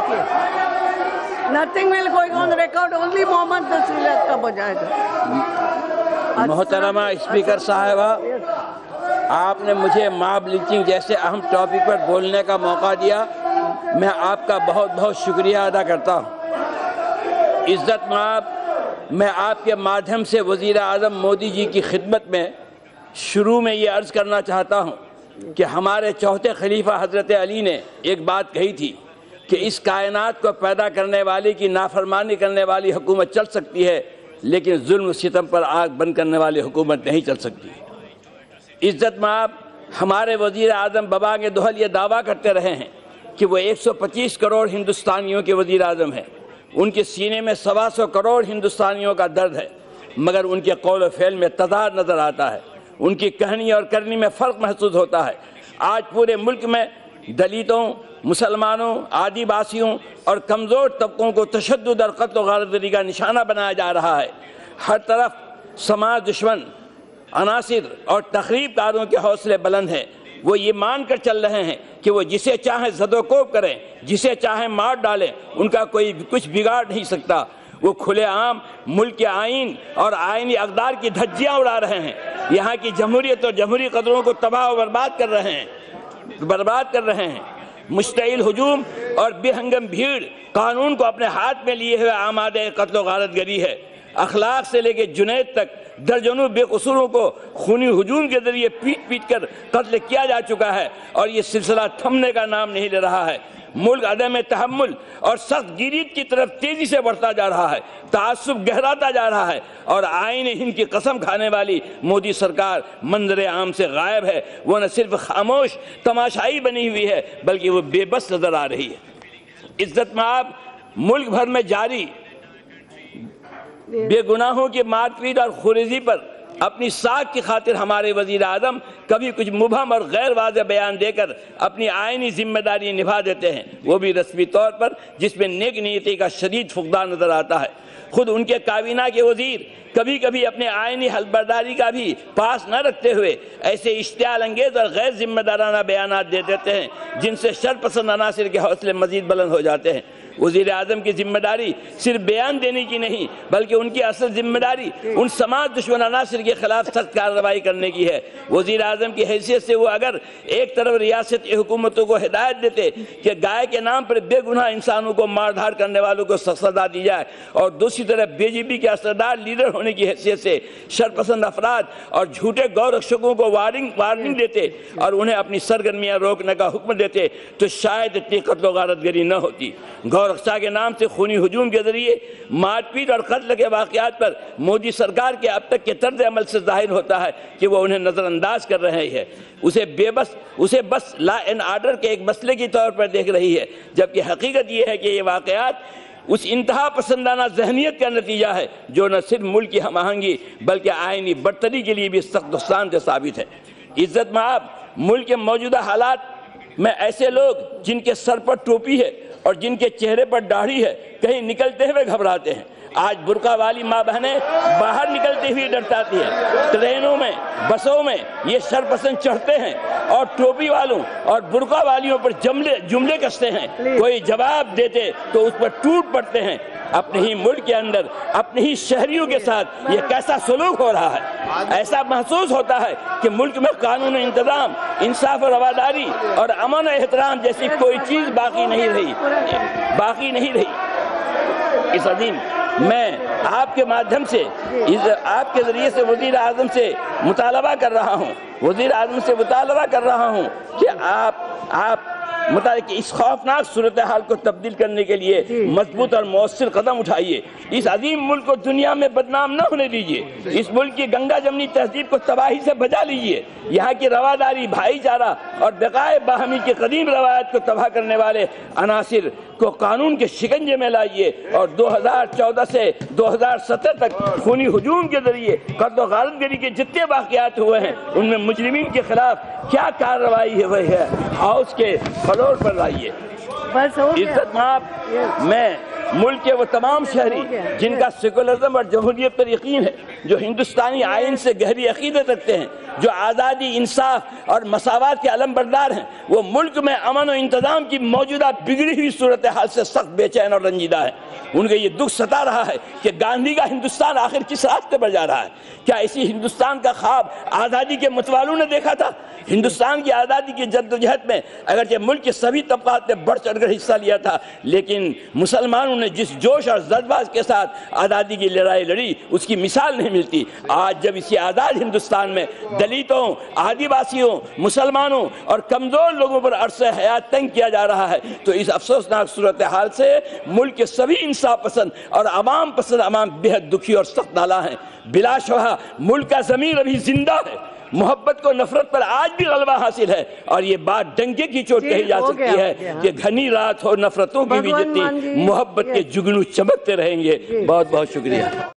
देखिए, nothing will going on record, only Mohammed Nasrullah का बजाएगा। मोहतरमा स्पीकर साहिबा, आपने मुझे मॉब लिंचिंग जैसे अहम टॉपिक पर बोलने का मौका दिया, मैं आपका बहुत बहुत शुक्रिया अदा करता हूँ। इज़्ज़त माब, मैं आपके माध्यम से वज़ीर आज़म मोदी जी की खिदमत में शुरू में ये अर्ज़ करना चाहता हूँ कि हमारे चौथे खलीफा हज़रत अली ने एक बात कही थी कि इस कायनात को पैदा करने वाले की नाफरमानी करने वाली हुकूमत चल सकती है, लेकिन जुल्म सितम पर आग बंद करने वाली हुकूमत नहीं चल सकती। इज़्ज़त माब, हमारे वज़ीर आज़म बबांग दोहल ये दावा करते रहे हैं कि वो 125 करोड़ हिंदुस्तानियों के वज़ीर आज़म हैं, उनके सीने में 125 करोड़ हिंदुस्तानियों का दर्द है, मगर उनके कौल व फ़ेल में तज़ाद नज़र आता है, उनकी कहनी और करनी में फ़र्क महसूस होता है। आज पूरे मुल्क में दलितों, मुसलमानों, आदिवासियों और कमज़ोर तबकों को तशद्दुद और क़त्ल व गारतगरी का निशाना बनाया जा रहा है। हर तरफ समाज दुश्मन अनासिर और तखरीबकारों के हौसले बुलंद हैं। वो ये मान कर चल रहे हैं कि वो जिसे चाहे ज़दोकोब करें, जिसे चाहे मार डालें, उनका कोई कुछ बिगाड़ नहीं सकता। वो खुलेआम मुल्क के आइन और आइनी अक़दार की धज्जियाँ उड़ा रहे हैं, यहाँ की जमहूरियत और जमहूरी कदरों को तबाह और बर्बाद कर रहे हैं। मुश्तइल हुजूम और बेहंगम भीड़ कानून को अपने हाथ में लिए हुए आमादे क़त्ल व गारतगरी है। अखलाक से लेकर जुनैद तक दर्जनों बेकसूरों को खूनी हुजूम के जरिए पीट कर कत्ल किया जा चुका है और ये सिलसिला थमने का नाम नहीं ले रहा है। मुल्क अदम तहम्मुल और सख्त गिरीद की तरफ तेजी से बढ़ता जा रहा है, तासुब गहराता जा रहा है और आईने हिंद की कसम खाने वाली मोदी सरकार मंजर आम से गायब है। वो न सिर्फ खामोश तमाशाई बनी हुई है, बल्कि वो बेबस नजर आ रही है। इज्जत माब, मुल्क भर में जारी बेगुनाहों की मारपीट और खुरेजी पर अपनी साख की खातिर हमारे वज़ीर आज़म कभी कुछ मुबहम और गैर वाज़ेह बयान देकर अपनी आइनी जिम्मेदारी निभा देते हैं, वो भी रस्मी तौर पर, जिसमें नेक नीयती का शदीद फुक़दान नज़र आता है। खुद उनके काबीना के वज़ीर कभी कभी अपने आइनी हलबर्दारी का भी पास न रखते हुए ऐसे इश्तियाल अंगेज़ और गैर जिम्मेदाराना बयानात दे देते हैं जिनसे शरपसंद अनासिर के हौसले मज़ीद बुलंद हो जाते हैं। वज़ीर आज़म की जिम्मेदारी सिर्फ बयान देने की नहीं, बल्कि उनकी असल जिम्मेदारी उन समाज दुश्मन अनासिर के खिलाफ सख्त कार्रवाई करने की है। वज़ीर आज़म की हैसियत से वो अगर एक तरफ रियासत की हुकूमतों को हिदायत देते कि गाय के नाम पर बेगुनाह इंसानों को मार धाड़ करने वालों को सजा दी जाए, और दूसरी तरफ बीजेपी के असरदार लीडर होने की हैसियत से शरपसंद अफराद और झूठे गौ रक्षकों को वार्निंग देते और उन्हें अपनी सरगर्मियाँ रोकने का हुक्म देते, तो शायद इतनी क़त्ल व गारतगरी न होती। रक्षा के नाम से खूनी हुजूम के जरिए मारपीट और कत्ल के वाक़यात पर मोदी सरकार के अब तक के तर्ज अमल से जाहिर होता है कि वो उन्हें नज़रअंदाज कर रहे हैं, उसे बस लॉ एंड ऑर्डर के एक मसले के तौर पर देख रही है, जबकि हकीकत ये है कि ये वाक़यात उस इंतहा पसंदाना जहनीत का नतीजा है जो न सिर्फ मुल्क की हम आहंगी बल्कि आइनी बरतरी के लिए भी सख्त नुकसान से साबित है। इज़्ज़त माब, मुल्क के मौजूदा हालात में ऐसे लोग जिनके सर पर टोपी है और जिनके चेहरे पर दाढ़ी है कहीं निकलते हुए घबराते हैं। आज बुर्का वाली माँ बहनें बाहर निकलते हुए डरताती हैं। ट्रेनों में, बसों में ये शरपसंद चढ़ते हैं और टोपी वालों और बुर्का वालियों पर जुमले कसते हैं। कोई जवाब देते तो उस पर टूट पड़ते हैं। अपने ही मुल्क के अंदर अपने ही शहरियों के साथ ये कैसा सलूक हो रहा है। ऐसा महसूस होता है कि मुल्क में कानून इंतजाम, इंसाफ और रवादारी और अमन और एहतराम जैसी कोई चीज़ बाकी नहीं रही। इस अजीम मैं आपके माध्यम से, आपके ज़रिए से वज़ीर आज़म से मुतालबा कर रहा हूँ कि आप मतलब इस खौफनाक सूरत हाल को तब्दील करने के लिए मजबूत और मौसर कदम उठाइए। इस अजीम मुल्क को दुनिया में बदनाम न होने दीजिए। इस मुल्क की गंगा जमनी तहजीब को तबाही से बचा लीजिए। यहाँ की रवादारी, भाईचारा और बकाए बाहमी की कदीम रवायत को तबाह करने वाले अनासिर को कानून के शिकंजे में लाइए और 2014 से 2017 तक खूनी हुजूम के जरिए कत्ल व गारतगरी के जितने वाक़यात हुए हैं उनमें मुजरिमीन के खिलाफ क्या कार्रवाई हुई है, हाउस के फ्लोर पर लाइए। इज़्ज़त माब, मैं ملک کے وہ تمام شہری جن کا سیکولرزم اور جمہوریت پر یقین ہے، جو ہندوستانی آئین سے گہری عقیدت رکھتے ہیں، جو آزادی، انصاف اور مساوات کے علم بردار ہیں، وہ ملک میں امن و انتظام کی موجودہ بگڑی ہوئی صورتحال سے سخت بے چین اور رنجیدہ ہے۔ ان کو یہ دکھ ستا رہا ہے کہ گاندھی کا ہندوستان آخر کس راستے پر جا رہا ہے۔ کیا اسی ہندوستان کا خواب آزادی کے متوالوں نے دیکھا تھا؟ ہندوستان کی آزادی کی جدوجہد میں اگرچہ ملک کے سبھی طبقات نے بڑھ چڑھ کر حصہ لیا تھا، لیکن مسلمانوں نے جس جوش اور جذبہ کے ساتھ آزادی کی لڑائی لڑی، اس کی مثال نہیں ملتی۔ آج جب اسی آزاد ہندوستان میں دلتوں، آدیواسیوں، مسلمانوں اور کمزور لوگوں پر عرصہ حیات تنگ کیا جا رہا ہے، تو اس افسوسناک صورتحال سے ملک کے سبھی انصاف پسند اور عوام پسند عوام بہت دکھی اور سخت نالاں ہیں۔ بلا شبہ ملک کا ضمیر ابھی زندہ ہے، محبت کو نفرت پر آج بھی غلبہ حاصل ہے، اور یہ بات ڈنکے کی چوٹ کہی جا سکتی ہے کہ گھنی رات ہو نفرتوں کی بھی جتنی، محبت کے جگنو چمکتے رہیں گے۔ بہت بہت شکریہ۔